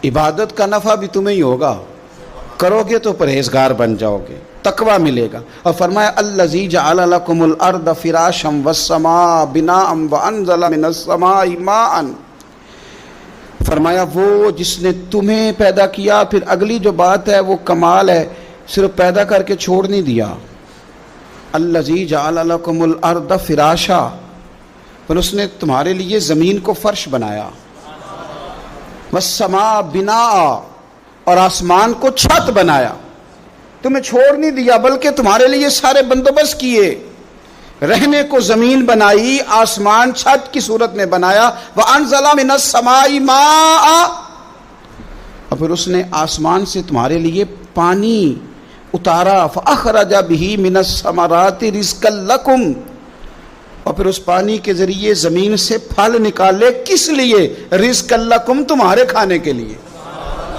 عبادت کا نفع بھی تمہیں ہی ہوگا، کرو گے تو پرہیزگار بن جاؤ گے، تقوی ملے گا۔ اور فرمایا الذی جعل لکم الارض فراشا والسماء بناء وانزل من السماء ماء، فرمایا وہ جس نے تمہیں پیدا کیا۔ پھر اگلی جو بات ہے وہ کمال ہے، صرف پیدا کر کے چھوڑ نہیں دیا۔ الذی جعل لکم الارض فراشا، پھر اس نے تمہارے لیے زمین کو فرش بنایا، والسماء بناء، اور آسمان کو چھت بنایا، تمہیں چھوڑ نہیں دیا بلکہ تمہارے لیے سارے بندوبست کیے، رہنے کو زمین بنائی، آسمان چھت کی صورت میں بنایا، وَأَنزَلَ مِنَ السَّمَاءِ مَاءً، اور پھر اس نے آسمان سے تمہارے لیے پانی اتارا، فَأَخْرَجَ بِهِ مِنَ الثَّمَرَاتِ رِزْقًا لَكُمْ، اور پھر اس پانی کے ذریعے زمین سے پھل نکالے، کس لیے؟ رزق لکم، تمہارے کھانے کے لیے۔